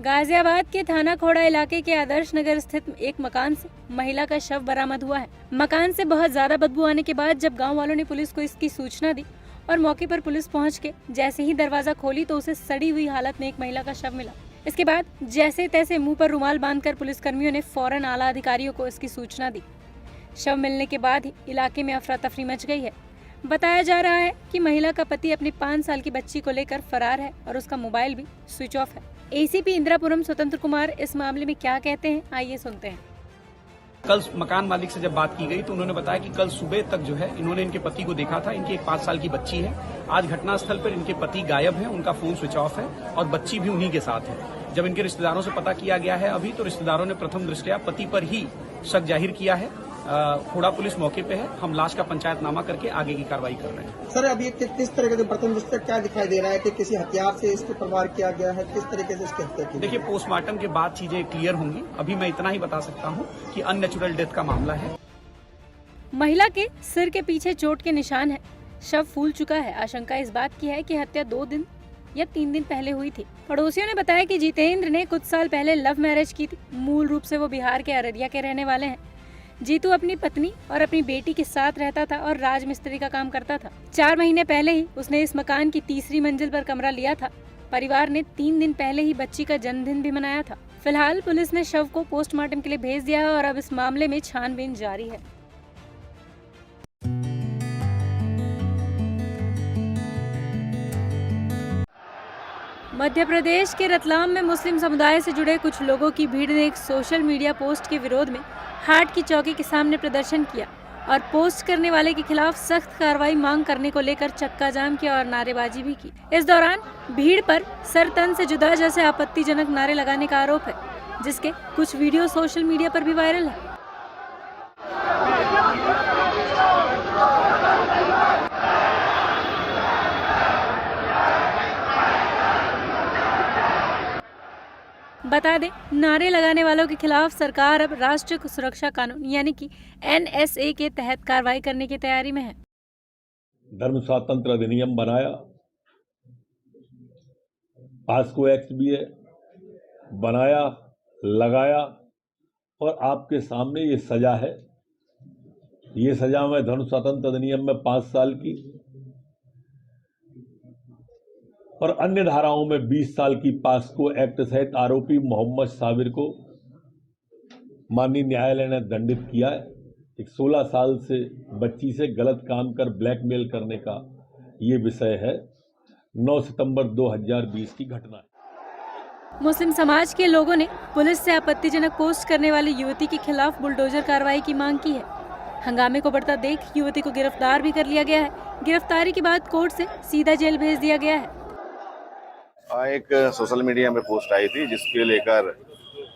गाजियाबाद के थाना खोड़ा इलाके के आदर्श नगर स्थित एक मकान से महिला का शव बरामद हुआ है। मकान से बहुत ज्यादा बदबू आने के बाद जब गांव वालों ने पुलिस को इसकी सूचना दी और मौके पर पुलिस पहुंच के जैसे ही दरवाजा खोली तो उसे सड़ी हुई हालत में एक महिला का शव मिला। इसके बाद जैसे तैसे मुंह पर रुमाल बांधकर पुलिस कर्मियों ने फौरन आला अधिकारियों को इसकी सूचना दी। शव मिलने के बाद ही इलाके में अफरा तफरी मच गई है। बताया जा रहा है कि महिला का पति अपनी 5 साल की बच्ची को लेकर फरार है और उसका मोबाइल भी स्विच ऑफ है। एसीपी इंदिरापुरम स्वतंत्र कुमार इस मामले में क्या कहते हैं, आइए सुनते हैं। कल मकान मालिक से जब बात की गई तो उन्होंने बताया कि कल सुबह तक जो है इन्होंने इनके पति को देखा था। इनकी एक 5 साल की बच्ची है। आज घटनास्थल पर इनके पति गायब हैं, उनका फोन स्विच ऑफ है और बच्ची भी उन्हीं के साथ है। जब इनके रिश्तेदारों से पता किया गया है अभी तो रिश्तेदारों ने प्रथम दृष्टया पति पर ही शक जाहिर किया है। खोड़ा पुलिस मौके पे है। हम लाश का पंचायतनामा करके आगे की कार्रवाई कर रहे हैं। सर, अभी किस तरह के प्रथम दृष्टया क्या दिखाई दे रहा है कि किसी हथियार से इसको प्रहार किया गया है, किस तरीके से इसकी हत्या की? देखिए, पोस्टमार्टम के बाद चीजें क्लियर होंगी। अभी मैं इतना ही बता सकता हूं कि अननेचुरल डेथ का मामला है। महिला के सिर के पीछे चोट के निशान है। शव फूल चुका है। आशंका इस बात की है कि हत्या 2 दिन या 3 दिन पहले हुई थी। पड़ोसियों ने बताया कि जितेंद्र ने कुछ साल पहले लव मैरिज की थी। मूल रूप से वो बिहार के अररिया के रहने वाले हैं। जीतू अपनी पत्नी और अपनी बेटी के साथ रहता था और राजमिस्त्री का काम करता था। 4 महीने पहले ही उसने इस मकान की 3री मंजिल पर कमरा लिया था। परिवार ने 3 दिन पहले ही बच्ची का जन्मदिन भी मनाया था। फिलहाल पुलिस ने शव को पोस्टमार्टम के लिए भेज दिया है और अब इस मामले में छानबीन जारी है। मध्य प्रदेश के रतलाम में मुस्लिम समुदाय से जुड़े कुछ लोगों की भीड़ ने एक सोशल मीडिया पोस्ट के विरोध में हाट की चौकी के सामने प्रदर्शन किया और पोस्ट करने वाले के खिलाफ सख्त कार्रवाई मांग करने को लेकर चक्का जाम किया और नारेबाजी भी की। इस दौरान भीड़ पर सर तन से जुदा जैसे आपत्तिजनक नारे लगाने का आरोप है, जिसके कुछ वीडियो सोशल मीडिया पर भी वायरल है। बता दें, नारे लगाने वालों के खिलाफ सरकार अब राष्ट्रीय सुरक्षा कानून यानी कि NSA के तहत कार्रवाई करने की तैयारी में है। धर्म स्वातंत्र अधिनियम बनाया, पास्को एक्ट भी है, बनाया, लगाया और आपके सामने ये सजा है। ये सजा में धर्म स्वातंत्र अधिनियम में 5 साल की और अन्य धाराओं में 20 साल की पास्को एक्ट सहित आरोपी मोहम्मद साबिर को माननीय न्यायालय ने दंडित किया है। एक 16 साल से बच्ची से गलत काम कर ब्लैकमेल करने का ये विषय है। 9 सितंबर 2020 की घटना है। मुस्लिम समाज के लोगों ने पुलिस से आपत्तिजनक पोस्ट करने वाली युवती के खिलाफ बुलडोजर कार्रवाई की मांग की है। हंगामे को बढ़ता देख युवती को गिरफ्तार भी कर लिया गया है। गिरफ्तारी के बाद कोर्ट से सीधा जेल भेज दिया गया है। एक सोशल मीडिया में पोस्ट आई थी जिसके लेकर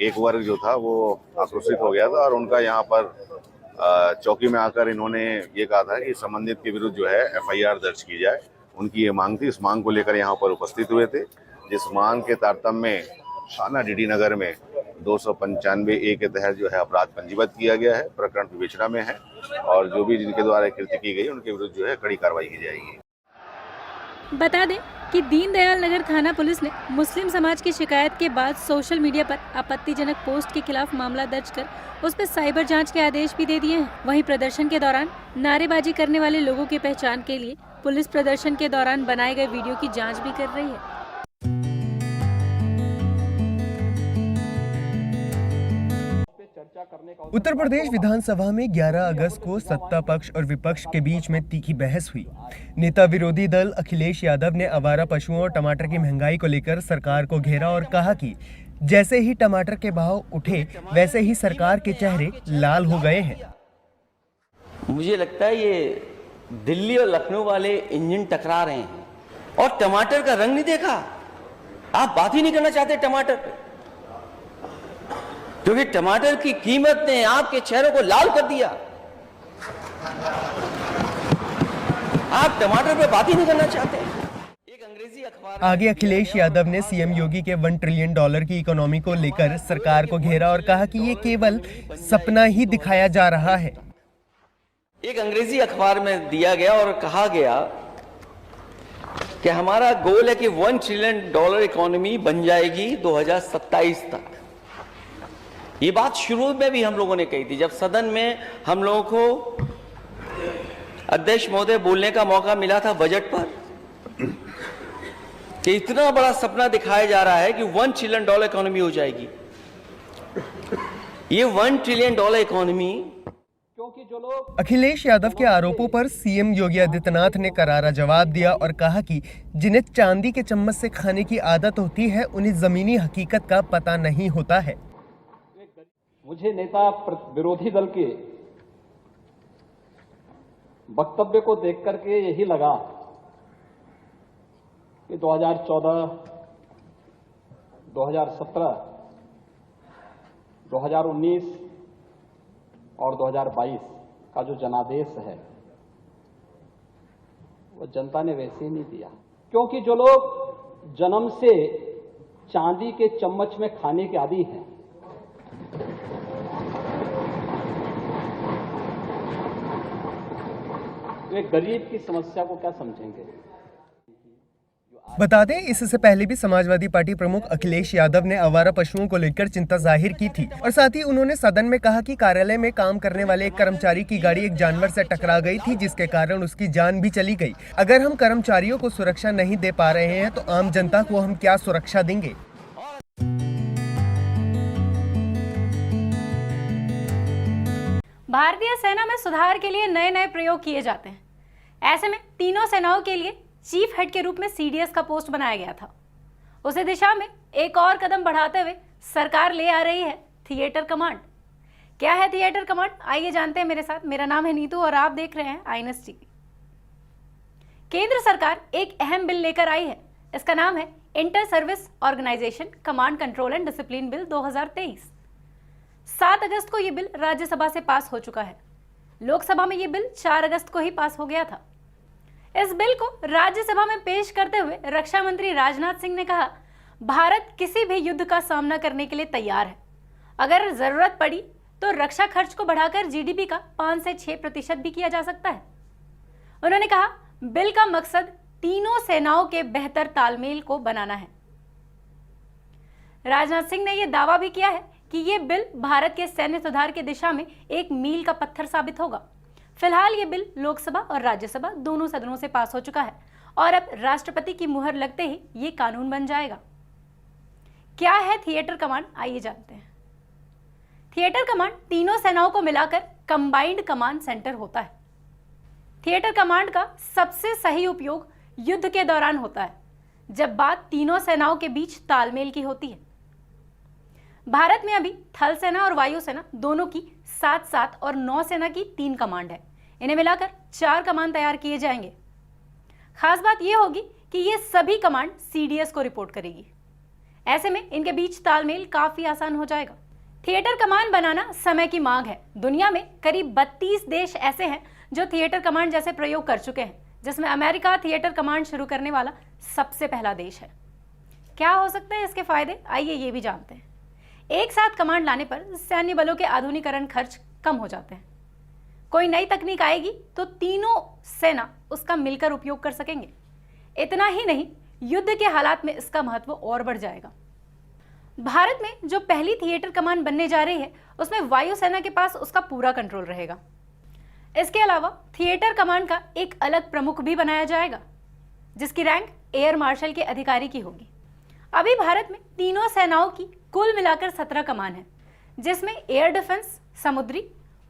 एक वर्ग जो था वो आक्रोशित हो गया था और उनका यहाँ पर चौकी में आकर इन्होंने ये कहा था कि संबंधित के विरुद्ध जो है FIR दर्ज की जाए। उनकी ये मांग थी। इस मांग को लेकर यहाँ पर उपस्थित हुए थे, जिस मांग के तारतम्य में थाना DD नगर में 295A के तहत जो है अपराध पंजीबद्ध किया गया है। प्रकरण विवेचना में है और जो भी जिनके द्वारा कृत्य की गई उनके विरुद्ध जो है कड़ी कार्रवाई की जाएगी। बता दें कि दीनदयाल नगर थाना पुलिस ने मुस्लिम समाज की शिकायत के बाद सोशल मीडिया पर आपत्तिजनक पोस्ट के खिलाफ मामला दर्ज कर उस पर साइबर जांच के आदेश भी दे दिए हैं। वहीं प्रदर्शन के दौरान नारेबाजी करने वाले लोगों की पहचान के लिए पुलिस प्रदर्शन के दौरान बनाए गए वीडियो की जांच भी कर रही है। उत्तर प्रदेश विधानसभा में 11 अगस्त को सत्ता पक्ष और विपक्ष के बीच में तीखी बहस हुई। नेता विरोधी दल अखिलेश यादव ने आवारा पशुओं और टमाटर की महंगाई को लेकर सरकार को घेरा और कहा कि जैसे ही टमाटर के भाव उठे वैसे ही सरकार के चेहरे लाल हो गए हैं। मुझे लगता है ये दिल्ली और लखनऊ वाले इंजन टकरा रहे हैं और टमाटर का रंग नहीं देखा। आप बात ही नहीं करना चाहते टमाटर पे, क्योंकि टमाटर की कीमत ने आपके चेहरों को लाल कर दिया। आप टमाटर पे बात ही नहीं करना चाहते। एक अंग्रेजी अखबार आगे अखिलेश यादव ने सीएम योगी के $1 ट्रिलियन की इकोनॉमी को लेकर सरकार को घेरा और कहा कि ये केवल सपना ही दिखाया जा रहा है। एक अंग्रेजी अखबार में दिया गया और कहा गया कि हमारा गोल है कि $1 ट्रिलियन इकोनॉमी बन जाएगी 2027 तक। ये बात शुरू में भी हम लोगों ने कही थी, जब सदन में हम लोगों को अध्यक्ष महोदय बोलने का मौका मिला था बजट पर, कि इतना बड़ा सपना दिखाया जा रहा है कि $1 ट्रिलियन इकोनॉमी हो जाएगी। ये $1 ट्रिलियन इकोनॉमी, क्योंकि जो लोग अखिलेश यादव के आरोपों पर सीएम योगी आदित्यनाथ ने करारा जवाब दिया और कहा कि जिन्हें चांदी के चम्मच से खाने की आदत होती है, उन्हें जमीनी हकीकत का पता नहीं होता है। मुझे नेता विरोधी दल के वक्तव्य को देख करके यही लगा कि 2014, 2017, 2019 और 2022 का जो जनादेश है वो जनता ने वैसे ही नहीं दिया, क्योंकि जो लोग जन्म से चांदी के चम्मच में खाने के आदी हैं, वे गरीब की समस्या को क्या समझेंगे। बता दें, इससे पहले भी समाजवादी पार्टी प्रमुख अखिलेश यादव ने आवारा पशुओं को लेकर चिंता जाहिर की थी और साथ ही उन्होंने सदन में कहा कि कार्यालय में काम करने वाले एक कर्मचारी की गाड़ी एक जानवर से टकरा गई थी, जिसके कारण उसकी जान भी चली गई। अगर हम कर्मचारियों को सुरक्षा नहीं दे पा रहे हैं तो आम जनता को हम क्या सुरक्षा देंगे। भारतीय सेना में सुधार के लिए नए नए प्रयोग किए जाते हैं। ऐसे में तीनों सेनाओं के लिए चीफ हेड के रूप में सीडीएस का पोस्ट बनाया गया था। उसी दिशा में एक और कदम बढ़ाते हुए सरकार ले आ रही है थिएटर कमांड। क्या है थिएटर कमांड, आइए जानते हैं मेरे साथ। मेरा नाम है नीतू और आप देख रहे हैं आईएनएस टीवी। केंद्र सरकार एक अहम बिल लेकर आई है। इसका नाम है inter service organisation command control and discipline bill 2023। 7 अगस्त को यह बिल राज्यसभा से पास हो चुका है। लोकसभा में यह बिल 4 अगस्त को ही पास हो गया था। इस बिल को राज्यसभा में पेश करते हुए रक्षा मंत्री राजनाथ सिंह ने कहा, भारत किसी भी युद्ध का सामना करने के लिए तैयार है। अगर जरूरत पड़ी तो रक्षा खर्च को बढ़ाकर जीडीपी का 5 से 6% भी किया जा सकता है। उन्होंने कहा, बिल का मकसद तीनों सेनाओं के बेहतर तालमेल को बनाना है। राजनाथ सिंह ने यह दावा भी किया है कि यह बिल भारत के सैन्य सुधार की दिशा में एक मील का पत्थर साबित होगा। फिलहाल ये बिल लोकसभा और राज्यसभा दोनों सदनों से पास हो चुका है और अब राष्ट्रपति की मुहर लगते ही ये कानून बन जाएगा। क्या है थिएटर कमांड, आइए जानते हैं। थिएटर कमांड तीनों सेनाओं को मिलाकर कंबाइंड कमांड सेंटर होता है। थिएटर कमांड का सबसे सही उपयोग युद्ध के दौरान होता है, जब बात तीनों सेनाओं के बीच तालमेल की होती है। भारत में अभी थल सेना और वायु सेना दोनों की 7 और 9 सेना की 3 कमांड है। इन्हें मिलाकर 4 कमांड तैयार किए जाएंगे। खास बात यह होगी कि ये सभी कमांड सीडीएस को रिपोर्ट करेगी। ऐसे में इनके बीच तालमेल काफी आसान हो जाएगा। थिएटर कमांड बनाना समय की मांग है। दुनिया में करीब 32 देश ऐसे हैं जो थिएटर कमांड जैसे प्रयोग कर चुके हैं, जिसमें अमेरिका थिएटर कमांड शुरू करने वाला सबसे पहला देश है। क्या हो सकते हैं इसके फायदे, आइए ये भी जानते हैं। एक साथ कमांड लाने पर सैन्य बलों के आधुनिकीकरण खर्च कम हो जाते हैं। कोई नई तकनीक आएगी तो तीनों सेना उसका मिलकर उपयोग कर सकेंगे। इतना ही नहीं, युद्ध के हालात में इसका महत्व और बढ़ जाएगा। भारत में जो पहली थिएटर कमांड बनने जा रही है, उसमें वायुसेना के पास उसका पूरा कंट्रोल रहेगा। इसके अलावा थिएटर कमांड का एक अलग प्रमुख भी बनाया जाएगा, जिसकी रैंक एयर मार्शल के अधिकारी की होगी। अभी भारत में तीनों सेनाओं की कुल मिलाकर 17 कमान है, जिसमें एयर डिफेंस, समुद्री,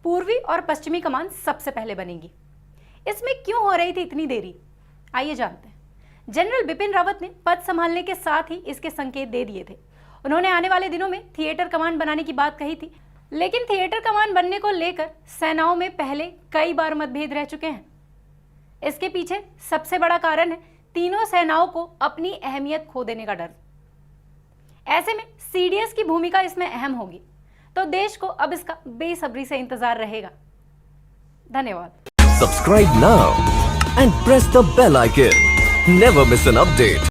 पूर्वी और पश्चिमी कमान सबसे पहले बनेगी। इसमें क्यों हो रही थी इतनी देरी, आइए जानते हैं। जनरल बिपिन रावत ने पद संभालने के साथ ही इसके संकेत दे दिए थे। उन्होंने आने वाले दिनों में थिएटर कमान बनाने की बात कही थी, लेकिन थिएटर कमान बनने को लेकर सेनाओं में पहले कई बार मतभेद रह चुके हैं। इसके पीछे सबसे बड़ा कारण है तीनों सेनाओं को अपनी अहमियत खो देने का डर। ऐसे में सीडीएस की भूमिका इसमें अहम होगी, तो देश को अब इसका बेसब्री से इंतजार रहेगा। धन्यवाद। Subscribe now and press the bell icon. Never miss an update.